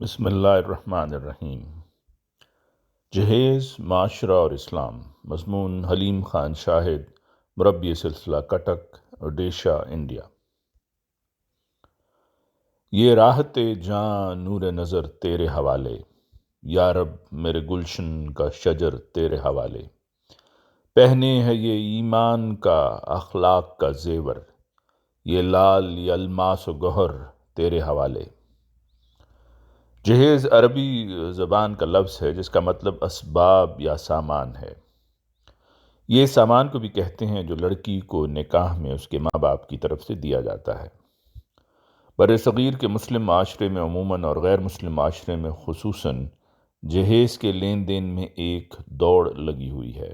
بسم اللہ الرحمن الرحیم۔ جہیز، معاشرہ اور اسلام۔ مضمون حلیم خان شاہد، مربی سلسلہ کٹک، اوڈیشہ، انڈیا۔ یہ راحت جاں نور نظر تیرے حوالے، یا رب میرے گلشن کا شجر تیرے حوالے۔ پہنے ہے یہ ایمان کا اخلاق کا زیور، یہ لال یہ الماس و گوہر تیرے حوالے۔ جہیز عربی زبان کا لفظ ہے جس کا مطلب اسباب یا سامان ہے۔ یہ سامان کو بھی کہتے ہیں جو لڑکی کو نکاح میں اس کے ماں باپ کی طرف سے دیا جاتا ہے۔ بر صغیر کے مسلم معاشرے میں عموماً اور غیر مسلم معاشرے میں خصوصاً جہیز کے لین دین میں ایک دوڑ لگی ہوئی ہے۔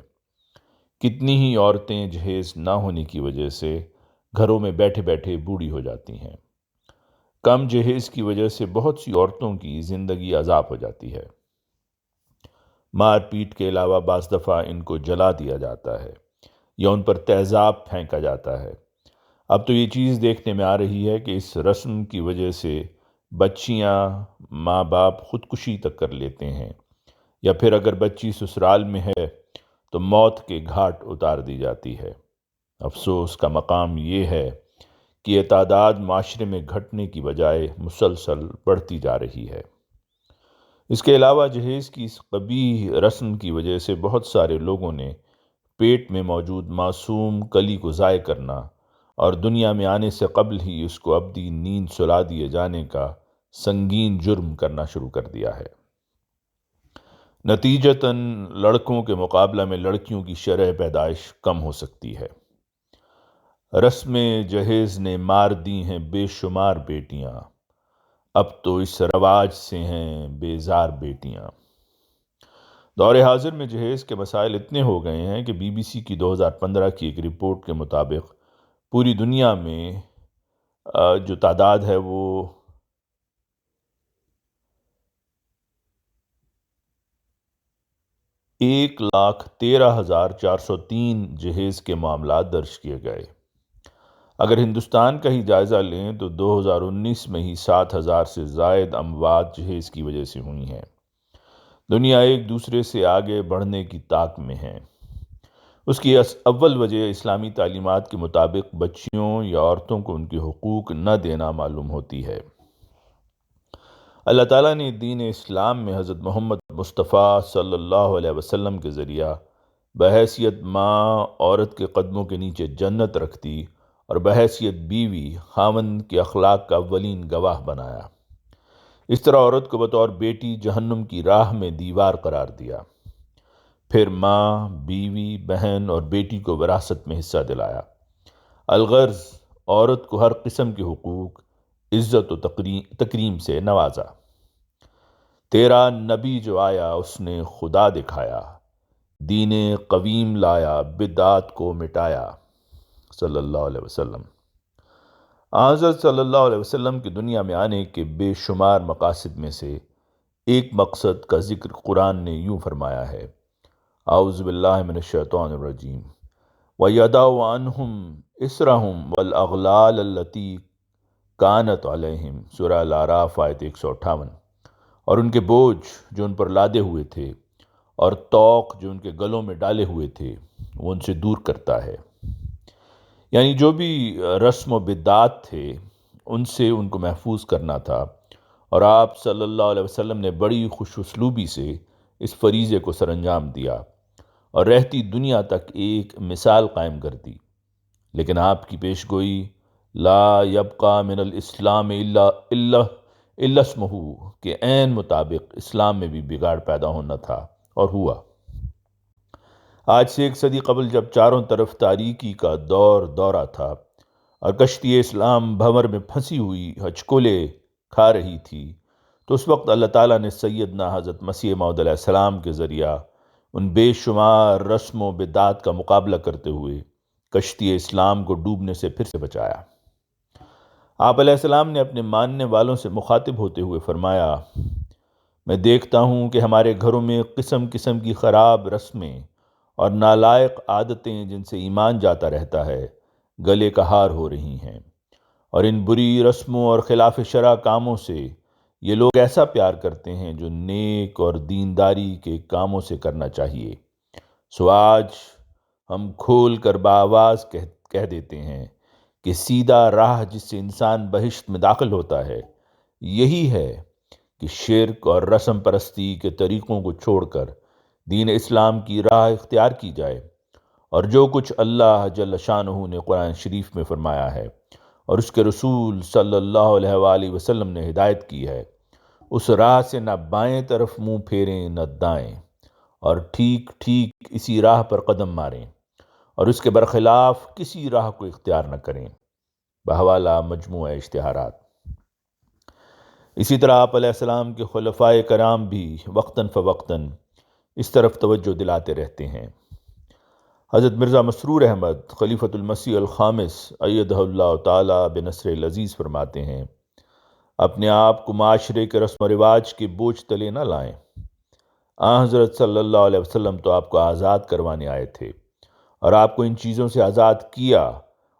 کتنی ہی عورتیں جہیز نہ ہونے کی وجہ سے گھروں میں بیٹھے بیٹھے بوڑھی ہو جاتی ہیں۔ کم جہیز کی وجہ سے بہت سی عورتوں کی زندگی عذاب ہو جاتی ہے۔ مار پیٹ کے علاوہ بعض دفعہ ان کو جلا دیا جاتا ہے یا ان پر تیزاب پھینکا جاتا ہے۔ اب تو یہ چیز دیکھنے میں آ رہی ہے کہ اس رسم کی وجہ سے بچیاں، ماں باپ خودکشی تک کر لیتے ہیں، یا پھر اگر بچی سسرال میں ہے تو موت کے گھاٹ اتار دی جاتی ہے۔ افسوس کا مقام یہ ہے کہ یہ تعداد معاشرے میں گھٹنے کی بجائے مسلسل بڑھتی جا رہی ہے۔ اس کے علاوہ جہیز کی اس قبیح رسم کی وجہ سے بہت سارے لوگوں نے پیٹ میں موجود معصوم کلی کو ضائع کرنا اور دنیا میں آنے سے قبل ہی اس کو ابدی نیند سلا دیے جانے کا سنگین جرم کرنا شروع کر دیا ہے۔ نتیجتاً لڑکوں کے مقابلہ میں لڑکیوں کی شرح پیدائش کم ہو سکتی ہے۔ رسم جہیز نے مار دی ہیں بے شمار بیٹیاں، اب تو اس رواج سے ہیں بیزار بیٹیاں۔ دور حاضر میں جہیز کے مسائل اتنے ہو گئے ہیں کہ بی بی سی کی 2015 کی ایک رپورٹ کے مطابق پوری دنیا میں جو تعداد ہے وہ 1,13,403 جہیز کے معاملات درج کیے گئے۔ اگر ہندوستان کا ہی جائزہ لیں تو 2019 میں ہی 7,000 سے زائد اموات جہیز کی وجہ سے ہوئی ہیں۔ دنیا ایک دوسرے سے آگے بڑھنے کی طاق میں ہے۔ اس کی اول وجہ اسلامی تعلیمات کے مطابق بچیوں یا عورتوں کو ان کے حقوق نہ دینا معلوم ہوتی ہے۔ اللہ تعالیٰ نے دین اسلام میں حضرت محمد مصطفیٰ صلی اللہ علیہ وسلم کے ذریعہ بحیثیت ماں عورت کے قدموں کے نیچے جنت رکھ دی اور بحیثیت بیوی خاوند کے اخلاق کا اولین گواہ بنایا۔ اس طرح عورت کو بطور بیٹی جہنم کی راہ میں دیوار قرار دیا، پھر ماں، بیوی، بہن اور بیٹی کو وراثت میں حصہ دلایا۔ الغرض عورت کو ہر قسم کے حقوق، عزت و تکریم سے نوازا۔ تیرا نبی جو آیا اس نے خدا دکھایا، دین قویم لایا بدعات کو مٹایا، صلی اللہ علیہ وسلم۔ حضرت صلی اللہ علیہ وسلم کی دنیا میں آنے کے بے شمار مقاصد میں سے ایک مقصد کا ذکر قرآن نے یوں فرمایا ہے: اعوذ باللہ من الشیطان الرجیم وَيَضَعُ عَنْهُمْ إِصْرَهُمْ وَالْأَغْلَالَ الَّتِي كَانَتْ عَلَيْهِمْ، سورہ الاعراف آیت 158۔ اور ان کے بوجھ جو ان پر لادے ہوئے تھے اور طوق جو ان کے گلوں میں ڈالے ہوئے تھے وہ ان سے دور کرتا ہے۔ یعنی جو بھی رسم و بدعات تھے ان سے ان کو محفوظ کرنا تھا، اور آپ صلی اللہ علیہ وسلم نے بڑی خوش اسلوبی سے اس فریضے کو سر انجام دیا اور رہتی دنیا تک ایک مثال قائم کر دی۔ لیکن آپ کی پیش گوئی لا یبقى من الاسلام الا اسمہ کے عین مطابق اسلام میں بھی بگاڑ پیدا ہونا تھا، اور ہوا۔ آج سے 1 صدی قبل جب چاروں طرف تاریکی کا دورہ تھا اور کشتی اسلام بھنور میں پھنسی ہوئی ہچکولے کھا رہی تھی، تو اس وقت اللہ تعالیٰ نے سیدنا حضرت مسیح موعود علیہ السلام کے ذریعہ ان بے شمار رسم و بدعات کا مقابلہ کرتے ہوئے کشتی اسلام کو ڈوبنے سے پھر سے بچایا۔ آپ علیہ السلام نے اپنے ماننے والوں سے مخاطب ہوتے ہوئے فرمایا: میں دیکھتا ہوں کہ ہمارے گھروں میں قسم قسم کی خراب رسمیں اور نالائق عادتیں جن سے ایمان جاتا رہتا ہے گلے کا ہار ہو رہی ہیں، اور ان بری رسموں اور خلاف شرع کاموں سے یہ لوگ ایسا پیار کرتے ہیں جو نیک اور دینداری کے کاموں سے کرنا چاہیے۔ سو آج ہم کھول کر بآواز کہہ دیتے ہیں کہ سیدھا راہ جس سے انسان بہشت میں داخل ہوتا ہے یہی ہے کہ شرک اور رسم پرستی کے طریقوں کو چھوڑ کر دین اسلام کی راہ اختیار کی جائے، اور جو کچھ اللہ جل شانہ نے قرآن شریف میں فرمایا ہے اور اس کے رسول صلی اللہ علیہ وآلہ وسلم نے ہدایت کی ہے، اس راہ سے نہ بائیں طرف منہ پھیریں نہ دائیں، اور ٹھیک ٹھیک اسی راہ پر قدم ماریں اور اس کے برخلاف کسی راہ کو اختیار نہ کریں۔ بحوالہ مجموعہ اشتہارات۔ اسی طرح آپ علیہ السلام کے خلفائے کرام بھی وقتاً فوقتاً اس طرف توجہ دلاتے رہتے ہیں۔ حضرت مرزا مسرور احمد خلیفۃ المسیح الخامس ایدہ اللہ تعالی بنصر العزیز فرماتے ہیں، اپنے آپ کو معاشرے کے رسم و رواج کے بوجھ تلے نہ لائیں۔ حضرت صلی اللہ علیہ وسلم تو آپ کو آزاد کروانے آئے تھے اور آپ کو ان چیزوں سے آزاد کیا،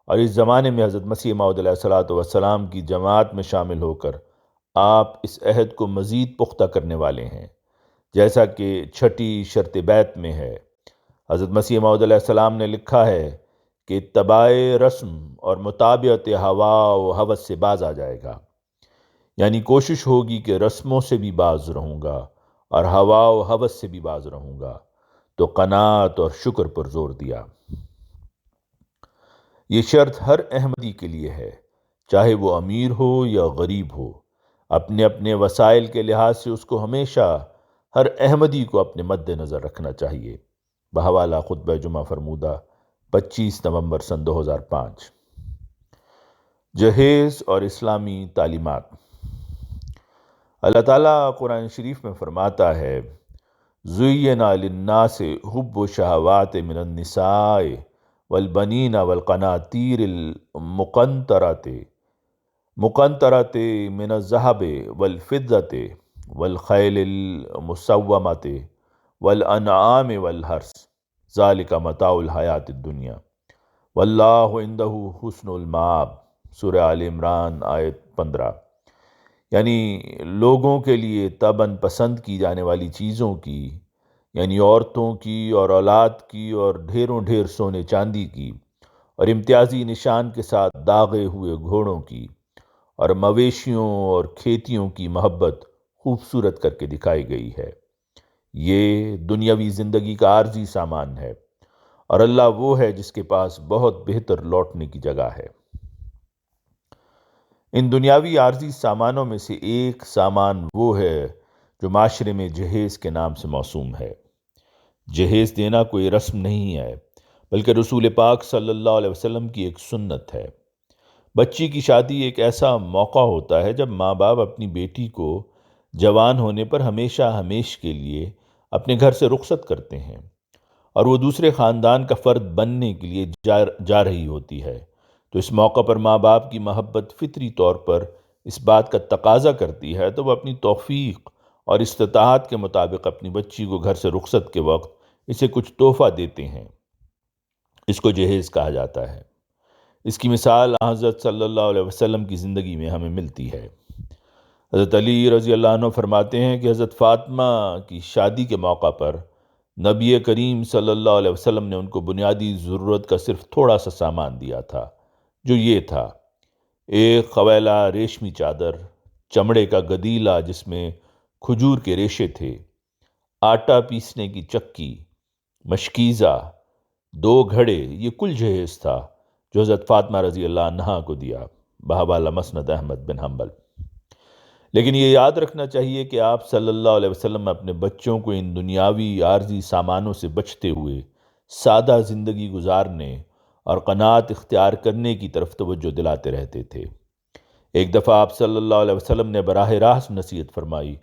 اور اس زمانے میں حضرت مسیح موعود علیہ الصلوۃ والسلام کی جماعت میں شامل ہو کر آپ اس عہد کو مزید پختہ کرنے والے ہیں، جیسا کہ چھٹی شرط بیعت میں ہے۔ حضرت مسیح موعود علیہ السلام نے لکھا ہے کہ اتباع رسم اور مطابعت ہوا و ہوس سے باز آ جائے گا، یعنی کوشش ہوگی کہ رسموں سے بھی باز رہوں گا اور ہوا و ہوس سے بھی باز رہوں گا، تو قناعت اور شکر پر زور دیا۔ یہ شرط ہر احمدی کے لیے ہے، چاہے وہ امیر ہو یا غریب ہو۔ اپنے اپنے وسائل کے لحاظ سے اس کو ہمیشہ ہر احمدی کو اپنے مد نظر رکھنا چاہیے۔ بحوالہ خطبہ جمعہ فرمودہ 25 نومبر سن 2005۔ جہیز اور اسلامی تعلیمات۔ اللہ تعالیٰ قرآن شریف میں فرماتا ہے، زُيِّنَ لِلنَّاسِ حُبُّ الشَّهَوَاتِ مِنَ النِّسَاءِ وَالْبَنِينَ وَالْقَنَاطِيرِ المقنطرة من الذهب والفضة والخيل المسومة والأنعام والحرث ذلك متاع الحیات الدنیا واللہ عنده حسن المآب۔ سورہ آل عمران آیت 15۔ یعنی لوگوں کے لیے طبعاً پسند کی جانے والی چیزوں کی، یعنی عورتوں کی اور اولاد کی اور ڈھیروں ڈھیر سونے چاندی کی، اور امتیازی نشان کے ساتھ داغے ہوئے گھوڑوں کی اور مویشیوں اور کھیتیوں کی محبت خوبصورت کر کے دکھائی گئی ہے۔ یہ دنیاوی زندگی کا عارضی سامان ہے، اور اللہ وہ ہے جس کے پاس بہت بہتر لوٹنے کی جگہ ہے۔ ان دنیاوی عارضی سامانوں میں سے ایک سامان وہ ہے جو معاشرے میں جہیز کے نام سے موسوم ہے۔ جہیز دینا کوئی رسم نہیں ہے، بلکہ رسول پاک صلی اللہ علیہ وسلم کی ایک سنت ہے۔ بچی کی شادی ایک ایسا موقع ہوتا ہے جب ماں باپ اپنی بیٹی کو جوان ہونے پر ہمیشہ ہمیش کے لیے اپنے گھر سے رخصت کرتے ہیں، اور وہ دوسرے خاندان کا فرد بننے کے لیے جا رہی ہوتی ہے۔ تو اس موقع پر ماں باپ کی محبت فطری طور پر اس بات کا تقاضا کرتی ہے، تو وہ اپنی توفیق اور استطاعت کے مطابق اپنی بچی کو گھر سے رخصت کے وقت اسے کچھ تحفہ دیتے ہیں۔ اس کو جہیز کہا جاتا ہے۔ اس کی مثال حضرت صلی اللہ علیہ وسلم کی زندگی میں ہمیں ملتی ہے۔ حضرت علی رضی اللہ عنہ فرماتے ہیں کہ حضرت فاطمہ کی شادی کے موقع پر نبی کریم صلی اللہ علیہ وسلم نے ان کو بنیادی ضرورت کا صرف تھوڑا سا سامان دیا تھا، جو یہ تھا: ایک قویلہ ریشمی چادر، چمڑے کا گدیلا جس میں کھجور کے ریشے تھے، آٹا پیسنے کی چکی، مشکیزہ، 2 گھڑے۔ یہ کل جہیز تھا جو حضرت فاطمہ رضی اللہ عنہا کو دیا۔ بحوالہ مسند احمد بن حنبل۔ لیکن یہ یاد رکھنا چاہیے کہ آپ صلی اللہ علیہ وسلم اپنے بچوں کو ان دنیاوی عارضی سامانوں سے بچتے ہوئے سادہ زندگی گزارنے اور قناعت اختیار کرنے کی طرف توجہ دلاتے رہتے تھے۔ ایک دفعہ آپ صلی اللہ علیہ وسلم نے براہ راست نصیحت فرمائی،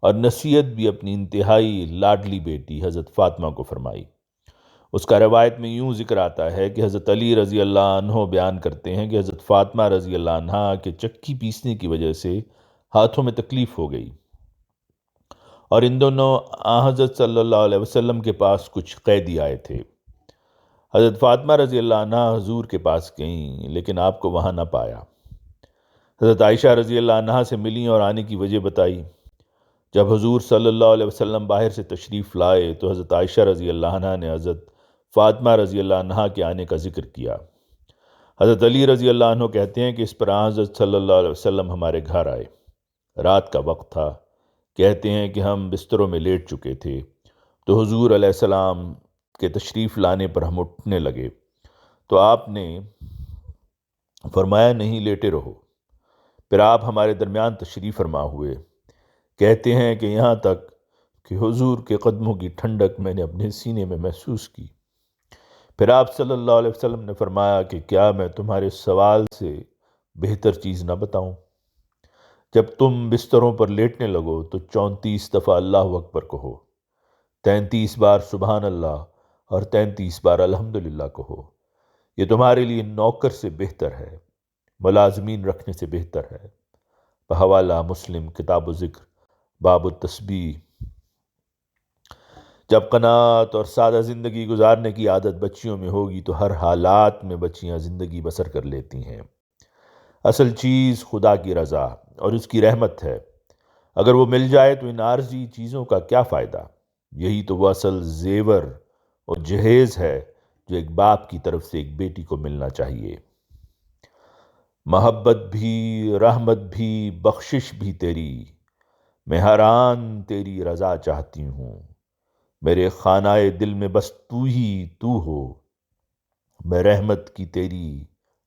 اور نصیحت بھی اپنی انتہائی لاڈلی بیٹی حضرت فاطمہ کو فرمائی۔ اس کا روایت میں یوں ذکر آتا ہے کہ حضرت علی رضی اللہ عنہ بیان کرتے ہیں کہ حضرت فاطمہ رضی اللہ عنہ کے چکی پیسنے کی وجہ سے ہاتھوں میں تکلیف ہو گئی، اور ان دونوں حضرت صلی اللہ علیہ وسلم کے پاس کچھ قیدی آئے تھے۔ حضرت فاطمہ رضی اللہ عنہ حضور کے پاس گئیں، لیکن آپ کو وہاں نہ پایا۔ حضرت عائشہ رضی اللہ عنہا سے ملیں اور آنے کی وجہ بتائی۔ جب حضور صلی اللہ علیہ وسلم باہر سے تشریف لائے تو حضرت عائشہ رضی اللہ عنہا نے حضرت فاطمہ رضی اللہ عنہا کے آنے کا ذکر کیا۔ حضرت علی رضی اللہ عنہ کہتے ہیں کہ اس پر حضرت صلی اللہ علیہ وسلم ہمارے گھر آئے۔ رات کا وقت تھا۔ کہتے ہیں کہ ہم بستروں میں لیٹ چکے تھے تو حضور علیہ السلام کے تشریف لانے پر ہم اٹھنے لگے تو آپ نے فرمایا نہیں لیٹے رہو۔ پھر آپ ہمارے درمیان تشریف فرما ہوئے۔ کہتے ہیں کہ یہاں تک کہ حضور کے قدموں کی ٹھنڈک میں نے اپنے سینے میں محسوس کی۔ پھر آپ صلی اللہ علیہ وسلم نے فرمایا کہ کیا میں تمہارے سوال سے بہتر چیز نہ بتاؤں؟ جب تم بستروں پر لیٹنے لگو تو 34 دفعہ اللہ اکبر کہو، 33 بار سبحان اللہ اور 33 بار الحمدللہ کہو۔ یہ تمہارے لیے نوکر سے بہتر ہے، ملازمین رکھنے سے بہتر ہے۔ بحوالہ مسلم کتاب و ذکر باب التسبیح۔ جب قناعت اور سادہ زندگی گزارنے کی عادت بچیوں میں ہوگی تو ہر حالات میں بچیاں زندگی بسر کر لیتی ہیں۔ اصل چیز خدا کی رضا اور اس کی رحمت ہے۔ اگر وہ مل جائے تو ان عارضی چیزوں کا کیا فائدہ؟ یہی تو وہ اصل زیور اور جہیز ہے جو ایک باپ کی طرف سے ایک بیٹی کو ملنا چاہیے۔ محبت بھی، رحمت بھی، بخشش بھی تیری، میں ہر آن تیری رضا چاہتی ہوں۔ میرے خانہ دل میں بس تو ہی تو ہو، میں رحمت کی تیری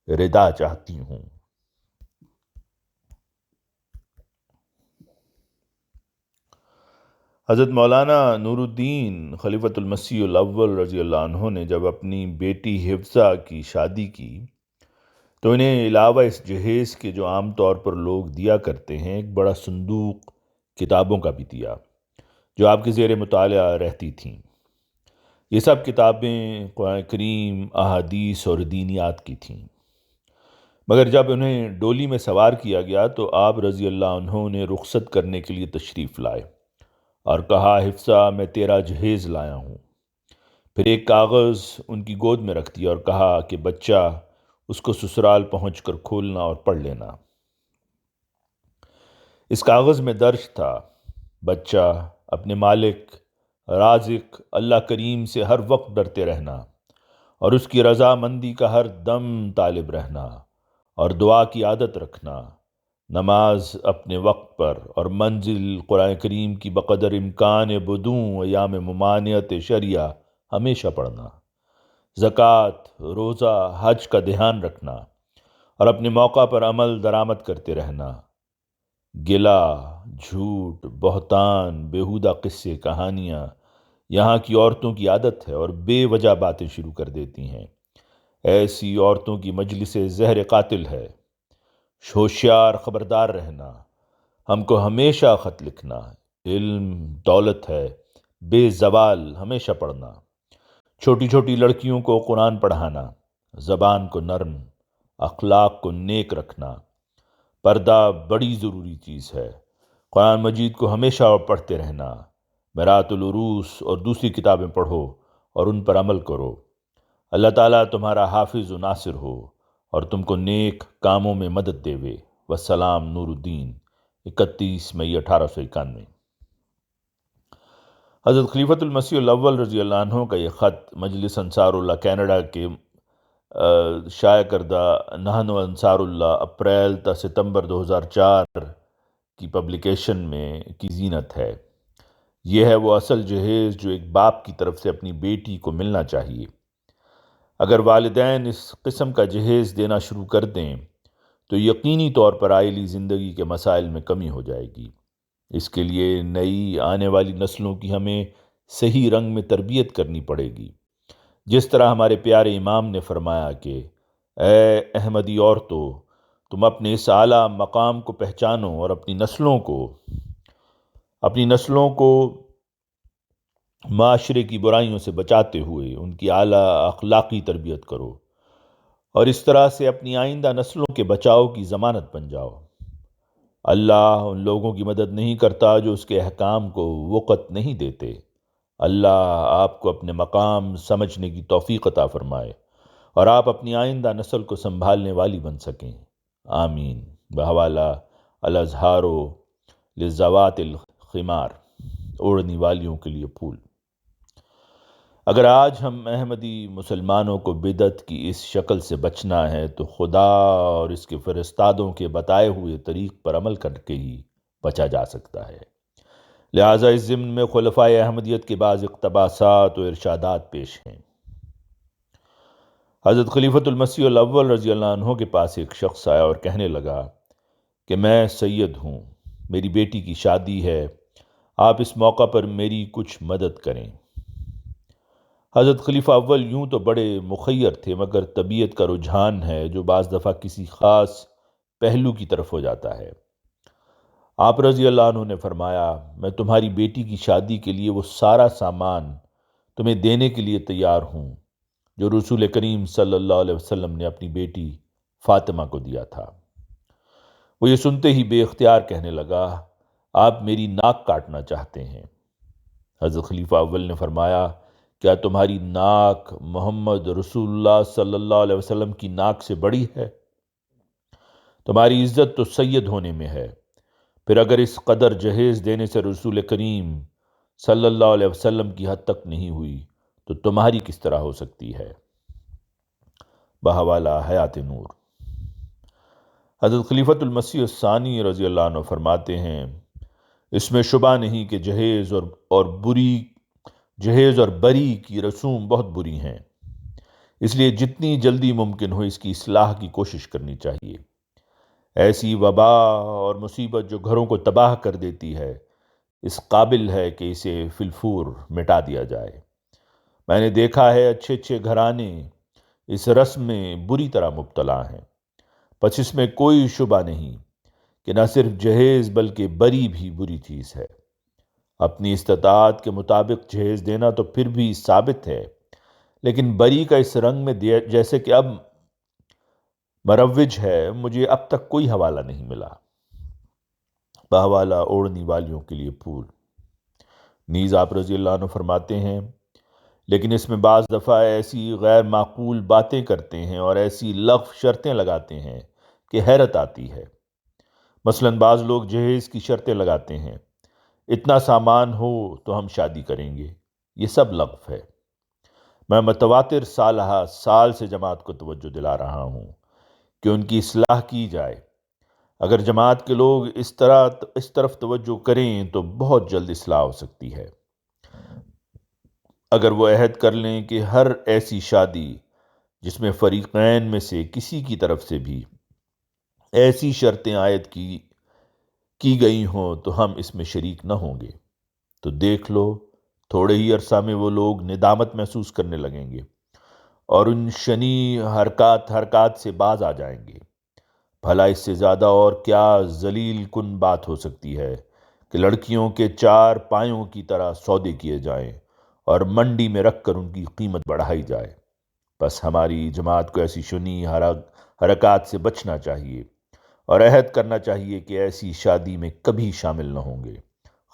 رضا چاہتی ہوں۔ حضرت مولانا نور الدین خلیفۃ المسیح الاول رضی اللہ عنہ نے جب اپنی بیٹی حفصہ کی شادی کی تو انہیں علاوہ اس جہیز کے جو عام طور پر لوگ دیا کرتے ہیں ایک بڑا صندوق کتابوں کا بھی دیا جو آپ کے زیر مطالعہ رہتی تھیں۔ یہ سب کتابیں قرآن کریم، احادیث اور دینیات کی تھیں۔ مگر جب انہیں ڈولی میں سوار کیا گیا تو آپ رضی اللہ عنہ نے رخصت کرنے کے لیے تشریف لائے اور کہا حفصہ میں تیرا جہیز لایا ہوں۔ پھر ایک کاغذ ان کی گود میں رکھ دیا اور کہا کہ بچہ اس کو سسرال پہنچ کر کھولنا اور پڑھ لینا۔ اس کاغذ میں درج تھا بچہ اپنے مالک رازق اللہ کریم سے ہر وقت ڈرتے رہنا اور اس کی رضا مندی کا ہر دم طالب رہنا اور دعا کی عادت رکھنا، نماز اپنے وقت پر اور منزل قرآن کریم کی بقدر امکان بدوں ایام ممانعت شریعہ ہمیشہ پڑھنا، زکوٰۃ، روزہ، حج کا دھیان رکھنا اور اپنے موقع پر عمل درآمد کرتے رہنا۔ گلا، جھوٹ، بہتان، بیہودہ قصے کہانیاں یہاں کی عورتوں کی عادت ہے اور بے وجہ باتیں شروع کر دیتی ہیں۔ ایسی عورتوں کی مجلس زہر قاتل ہے۔ ہوشیار خبردار رہنا، ہم کو ہمیشہ خط لکھنا، علم دولت ہے بے زوال ہمیشہ پڑھنا، چھوٹی چھوٹی لڑکیوں کو قرآن پڑھانا، زبان کو نرم، اخلاق کو نیک رکھنا، پردہ بڑی ضروری چیز ہے، قرآن مجید کو ہمیشہ پڑھتے رہنا، میرات العروس اور دوسری کتابیں پڑھو اور ان پر عمل کرو۔ اللہ تعالیٰ تمہارا حافظ و ناصر ہو اور تم کو نیک کاموں میں مدد دے وے۔ والسلام نور الدین، 31 مئی 1891۔ حضرت خلیفۃ المسیح الاول رضی اللہ عنہ کا یہ خط مجلس انصار اللہ کینیڈا کے شائع کردہ نحن انصار اللہ اپریل تا ستمبر 2004 کی پبلیکیشن میں کی زینت ہے۔ یہ ہے وہ اصل جہیز جو ایک باپ کی طرف سے اپنی بیٹی کو ملنا چاہیے۔ اگر والدین اس قسم کا جہیز دینا شروع کر دیں تو یقینی طور پر آئلی زندگی کے مسائل میں کمی ہو جائے گی۔ اس کے لیے نئی آنے والی نسلوں کی ہمیں صحیح رنگ میں تربیت کرنی پڑے گی، جس طرح ہمارے پیارے امام نے فرمایا کہ اے احمدی عورتوں، تم اپنے اس اعلیٰ مقام کو پہچانو اور اپنی نسلوں کو معاشرے کی برائیوں سے بچاتے ہوئے ان کی اعلیٰ اخلاقی تربیت کرو اور اس طرح سے اپنی آئندہ نسلوں کے بچاؤ کی ضمانت بن جاؤ۔ اللہ ان لوگوں کی مدد نہیں کرتا جو اس کے احکام کو وقت نہیں دیتے۔ اللہ آپ کو اپنے مقام سمجھنے کی توفیق عطا فرمائے اور آپ اپنی آئندہ نسل کو سنبھالنے والی بن سکیں۔ آمین۔ بحوالہ الازہار لذوات الخمار، اوڑھنے والیوں کے لیے پھول۔ اگر آج ہم احمدی مسلمانوں کو بدعت کی اس شکل سے بچنا ہے تو خدا اور اس کے فرستادوں کے بتائے ہوئے طریق پر عمل کر کے ہی بچا جا سکتا ہے۔ لہٰذا اس ضمن میں خلفائے احمدیت کے بعض اقتباسات و ارشادات پیش ہیں۔ حضرت خلیفۃ المسیح الاول رضی اللہ عنہ کے پاس ایک شخص آیا اور کہنے لگا کہ میں سید ہوں، میری بیٹی کی شادی ہے، آپ اس موقع پر میری کچھ مدد کریں۔ حضرت خلیفہ اول یوں تو بڑے مخیر تھے، مگر طبیعت کا رجحان ہے جو بعض دفعہ کسی خاص پہلو کی طرف ہو جاتا ہے۔ آپ رضی اللہ عنہ نے فرمایا، میں تمہاری بیٹی کی شادی کے لیے وہ سارا سامان تمہیں دینے کے لیے تیار ہوں جو رسول کریم صلی اللہ علیہ وسلم نے اپنی بیٹی فاطمہ کو دیا تھا۔ وہ یہ سنتے ہی بے اختیار کہنے لگا، آپ میری ناک کاٹنا چاہتے ہیں۔ حضرت خلیفہ اول نے فرمایا، کیا تمہاری ناک محمد رسول اللہ صلی اللہ علیہ وسلم کی ناک سے بڑی ہے؟ تمہاری عزت تو سید ہونے میں ہے، پھر اگر اس قدر جہیز دینے سے رسول کریم صلی اللہ علیہ وسلم کی حد تک نہیں ہوئی تو تمہاری کس طرح ہو سکتی ہے؟ بحوالہ حیات نور۔ حضرت خلیفۃ المسیح الثانی رضی اللہ عنہ فرماتے ہیں، اس میں شبہ نہیں کہ جہیز اور بری کی رسوم بہت بری ہیں، اس لیے جتنی جلدی ممکن ہو اس کی اصلاح کی کوشش کرنی چاہیے۔ ایسی وبا اور مصیبت جو گھروں کو تباہ کر دیتی ہے، اس قابل ہے کہ اسے فی الفور مٹا دیا جائے۔ میں نے دیکھا ہے اچھے اچھے گھرانے اس رسم میں بری طرح مبتلا ہیں، پس اس میں کوئی شبہ نہیں کہ نہ صرف جہیز بلکہ بری بھی بری چیز ہے۔ اپنی استطاعت کے مطابق جہیز دینا تو پھر بھی ثابت ہے، لیکن بری کا اس رنگ میں جیسے کہ اب مروج ہے، مجھے اب تک کوئی حوالہ نہیں ملا۔ بحوالہ اوڑھنے والیوں کے لیے پھول۔ نیز آپ رضی اللہ عنہ فرماتے ہیں، لیکن اس میں بعض دفعہ ایسی غیر معقول باتیں کرتے ہیں اور ایسی لغو شرطیں لگاتے ہیں کہ حیرت آتی ہے۔ مثلاً بعض لوگ جہیز کی شرطیں لگاتے ہیں، اتنا سامان ہو تو ہم شادی کریں گے۔ یہ سب لغو ہے۔ میں متواتر سال سے جماعت کو توجہ دلا رہا ہوں کہ ان کی اصلاح کی جائے۔ اگر جماعت کے لوگ اس طرف توجہ کریں تو بہت جلد اصلاح ہو سکتی ہے۔ اگر وہ عہد کر لیں کہ ہر ایسی شادی جس میں فریقین میں سے کسی کی طرف سے بھی ایسی شرطیں عائد کی گئی ہوں تو ہم اس میں شریک نہ ہوں گے، تو دیکھ لو تھوڑے ہی عرصہ میں وہ لوگ ندامت محسوس کرنے لگیں گے اور ان شنی حرکات سے باز آ جائیں گے۔ بھلا اس سے زیادہ اور کیا ذلیل کن بات ہو سکتی ہے کہ لڑکیوں کے 4 پایوں کی طرح سودے کیے جائیں اور منڈی میں رکھ کر ان کی قیمت بڑھائی جائے۔ بس ہماری جماعت کو ایسی شنی حرکات سے بچنا چاہیے اور عہد کرنا چاہیے کہ ایسی شادی میں کبھی شامل نہ ہوں گے،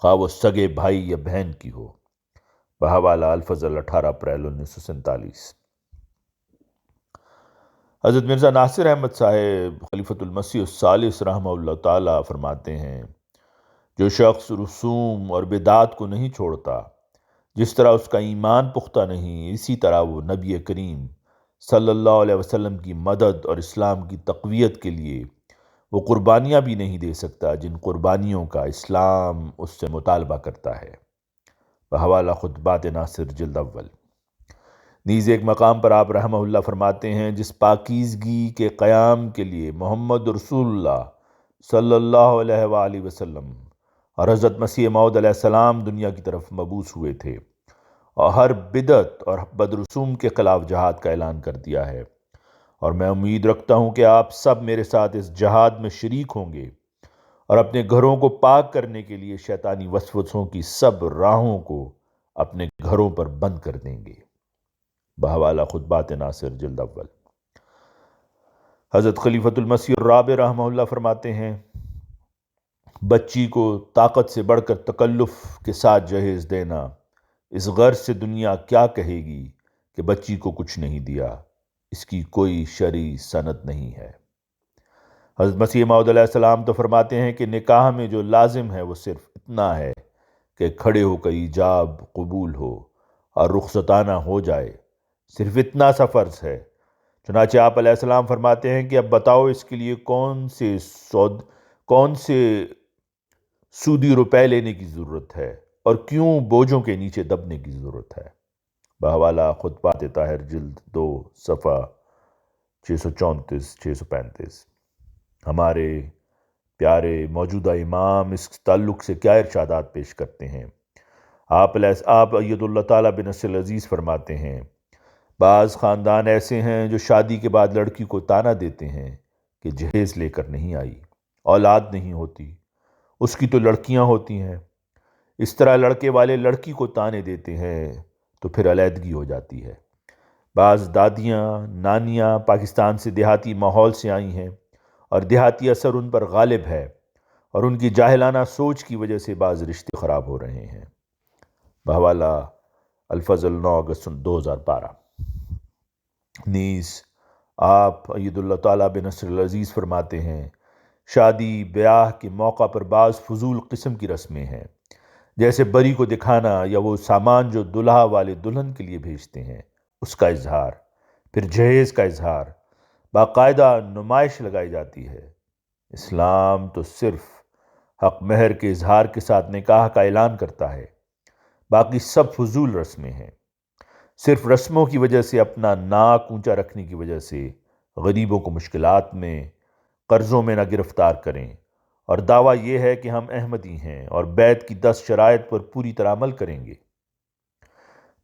خواہ وہ سگے بھائی یا بہن کی ہو۔ بحوالہ الفضل 18 اپریل 1947۔ حضرت مرزا ناصر احمد صاحب خلیفۃ المسیح الثالث رحمہ اللہ تعالیٰ فرماتے ہیں، جو شخص رسوم اور بدعات کو نہیں چھوڑتا، جس طرح اس کا ایمان پختہ نہیں، اسی طرح وہ نبی کریم صلی اللہ علیہ وسلم کی مدد اور اسلام کی تقویت کے لیے وہ قربانیاں بھی نہیں دے سکتا جن قربانیوں کا اسلام اس سے مطالبہ کرتا ہے۔ بحوالہ خطبات ناصر جلد اول۔ نیز ایک مقام پر آپ رحمہ اللہ فرماتے ہیں، جس پاکیزگی کے قیام کے لیے محمد رسول اللہ صلی اللہ علیہ وآلہ وسلم اور حضرت مسیح موعود علیہ السلام دنیا کی طرف مبعوث ہوئے تھے، اور ہر بدعت اور بدرسوم کے خلاف جہاد کا اعلان کر دیا ہے، اور میں امید رکھتا ہوں کہ آپ سب میرے ساتھ اس جہاد میں شریک ہوں گے اور اپنے گھروں کو پاک کرنے کے لیے شیطانی وسوسوں کی سب راہوں کو اپنے گھروں پر بند کر دیں گے۔ بحوالہ خطبات ناصر جلد اول۔ حضرت خلیفۃ المسیح الرابع رحمہ اللہ فرماتے ہیں، بچی کو طاقت سے بڑھ کر تکلف کے ساتھ جہیز دینا، اس غرض سے دنیا کیا کہے گی کہ بچی کو کچھ نہیں دیا، اس کی کوئی شرعی سند نہیں ہے۔ حضرت مسیح موعود علیہ السلام تو فرماتے ہیں کہ نکاح میں جو لازم ہے وہ صرف اتنا ہے کہ کھڑے ہو کر ایجاب قبول ہو اور رخصتانہ ہو جائے، صرف اتنا سا فرض ہے۔ چنانچہ آپ علیہ السلام فرماتے ہیں کہ اب بتاؤ اس کے لیے کون سے سودی روپے لینے کی ضرورت ہے اور کیوں بوجھوں کے نیچے دبنے کی ضرورت ہے۔ بحوالہ خطبات طاہر جلد 2 صفحہ 634-635۔ ہمارے پیارے موجودہ امام اس تعلق سے کیا ارشادات پیش کرتے ہیں؟ آپ اید اللہ تعالیٰ بن نصر العزیز فرماتے ہیں، بعض خاندان ایسے ہیں جو شادی کے بعد لڑکی کو طعنہ دیتے ہیں کہ جہیز لے کر نہیں آئی، اولاد نہیں ہوتی، اس کی تو لڑکیاں ہوتی ہیں۔ اس طرح لڑکے والے لڑکی کو طعنے دیتے ہیں تو پھر علیحدگی ہو جاتی ہے۔ بعض دادیاں نانیاں پاکستان سے دیہاتی ماحول سے آئی ہیں اور دیہاتی اثر ان پر غالب ہے اور ان کی جاہلانہ سوچ کی وجہ سے بعض رشتے خراب ہو رہے ہیں۔ بحوالہ الفضل 9 اگست 2012۔ نیز آپ اید اللہ تعالیٰ بن نصر العزیز فرماتے ہیں، شادی بیاہ کے موقع پر بعض فضول قسم کی رسمیں ہیں، جیسے بری کو دکھانا یا وہ سامان جو دلہا والے دلہن کے لیے بھیجتے ہیں اس کا اظہار، پھر جہیز کا اظہار، باقاعدہ نمائش لگائی جاتی ہے۔ اسلام تو صرف حق مہر کے اظہار کے ساتھ نکاح کا اعلان کرتا ہے، باقی سب فضول رسمیں ہیں۔ صرف رسموں کی وجہ سے اپنا ناک اونچا رکھنے کی وجہ سے غریبوں کو مشکلات میں قرضوں میں نہ گرفتار کریں، اور دعویٰ یہ ہے کہ ہم احمدی ہیں اور بیعت کی 10 شرائط پر پوری طرح عمل کریں گے۔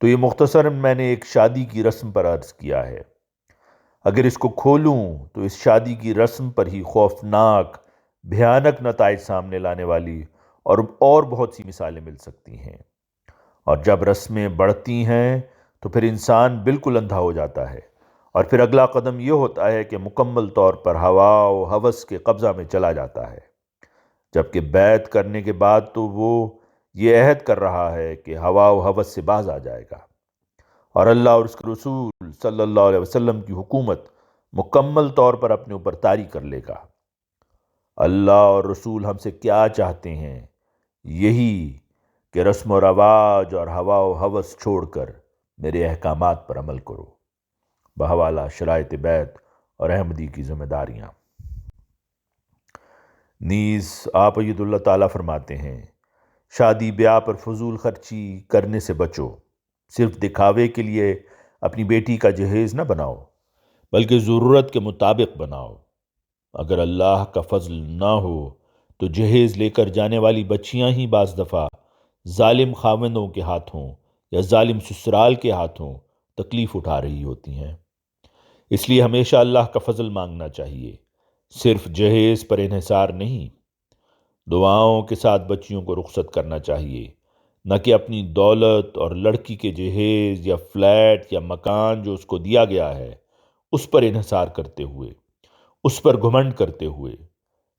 تو یہ مختصراً میں نے ایک شادی کی رسم پر عرض کیا ہے۔ اگر اس کو کھولوں تو اس شادی کی رسم پر ہی خوفناک بھیانک نتائج سامنے لانے والی اور بہت سی مثالیں مل سکتی ہیں، اور جب رسمیں بڑھتی ہیں تو پھر انسان بالکل اندھا ہو جاتا ہے، اور پھر اگلا قدم یہ ہوتا ہے کہ مکمل طور پر ہوا و ہوس کے قبضہ میں چلا جاتا ہے، جبکہ بیعت کرنے کے بعد تو وہ یہ عہد کر رہا ہے کہ ہوا و ہوس سے باز آ جائے گا اور اللہ اور اس کے رسول صلی اللہ علیہ وسلم کی حکومت مکمل طور پر اپنے اوپر طاری کر لے گا۔ اللہ اور رسول ہم سے کیا چاہتے ہیں؟ یہی کہ رسم و رواج اور ہوا و ہوس چھوڑ کر میرے احکامات پر عمل کرو۔ بحوالہ شرائط بیعت اور احمدی کی ذمہ داریاں۔ نیز آپ اید اللہ تعالیٰ فرماتے ہیں، شادی بیاہ پر فضول خرچی کرنے سے بچو، صرف دکھاوے کے لیے اپنی بیٹی کا جہیز نہ بناؤ بلکہ ضرورت کے مطابق بناؤ۔ اگر اللہ کا فضل نہ ہو تو جہیز لے کر جانے والی بچیاں ہی بعض دفعہ ظالم خاوندوں کے ہاتھوں یا ظالم سسرال کے ہاتھوں تکلیف اٹھا رہی ہوتی ہیں۔ اس لیے ہمیشہ اللہ کا فضل مانگنا چاہیے، صرف جہیز پر انحصار نہیں۔ دعاؤں کے ساتھ بچیوں کو رخصت کرنا چاہیے، نہ کہ اپنی دولت اور لڑکی کے جہیز یا فلیٹ یا مکان جو اس کو دیا گیا ہے اس پر انحصار کرتے ہوئے، اس پر گھمنڈ کرتے ہوئے۔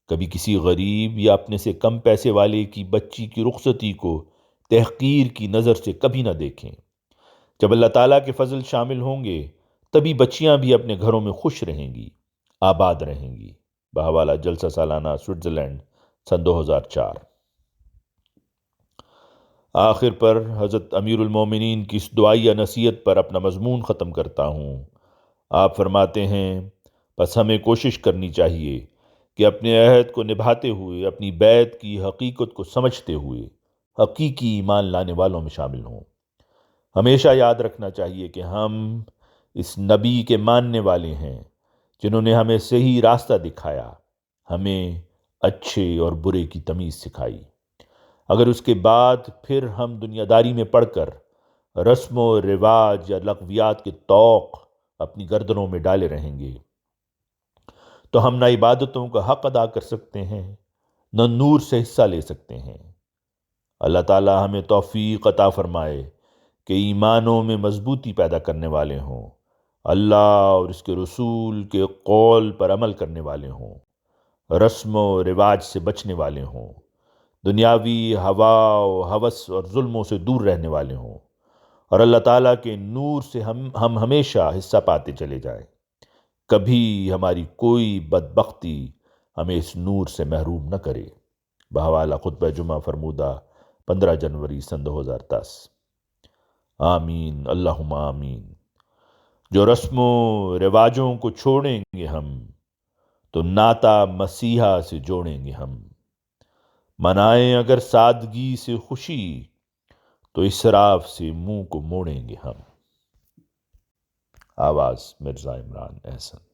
کبھی کسی غریب یا اپنے سے کم پیسے والے کی بچی کی رخصتی کو تحقیر کی نظر سے کبھی نہ دیکھیں۔ جب اللہ تعالیٰ کے فضل شامل ہوں گے تبھی بچیاں بھی اپنے گھروں میں خوش رہیں گی، آباد رہیں گی۔ بحوالہ جلسہ سالانہ سوئٹزرلینڈ سن 2004۔ آخر پر حضرت امیر المومنین کی اس دعائیہ نصیحت پر اپنا مضمون ختم کرتا ہوں۔ آپ فرماتے ہیں، بس ہمیں کوشش کرنی چاہیے کہ اپنے عہد کو نبھاتے ہوئے، اپنی بیعت کی حقیقت کو سمجھتے ہوئے حقیقی ایمان لانے والوں میں شامل ہوں۔ ہمیشہ یاد رکھنا چاہیے کہ ہم اس نبی کے ماننے والے ہیں جنہوں نے ہمیں صحیح راستہ دکھایا، ہمیں اچھے اور برے کی تمیز سکھائی۔ اگر اس کے بعد پھر ہم دنیا داری میں پڑھ کر رسم و رواج یا لغویات کے طوق اپنی گردنوں میں ڈالے رہیں گے تو ہم نہ عبادتوں کا حق ادا کر سکتے ہیں، نہ نور سے حصہ لے سکتے ہیں۔ اللہ تعالی ہمیں توفیق عطا فرمائے کہ ایمانوں میں مضبوطی پیدا کرنے والے ہوں، اللہ اور اس کے رسول کے قول پر عمل کرنے والے ہوں، رسم و رواج سے بچنے والے ہوں، دنیاوی ہوا و ہوس اور ظلموں سے دور رہنے والے ہوں، اور اللہ تعالیٰ کے نور سے ہم ہمیشہ حصہ پاتے چلے جائیں۔ کبھی ہماری کوئی بدبختی ہمیں اس نور سے محروم نہ کرے۔ بحوالہ خطبہ جمعہ فرمودہ 15 جنوری سن 2010۔ آمین اللہم آمین۔ جو رسم و رواجوں کو چھوڑیں گے ہم، تو ناتا مسیحا سے جوڑیں گے ہم۔ منائیں اگر سادگی سے خوشی، تو اسراف سے منہ کو موڑیں گے ہم۔ آواز مرزا عمران احسن۔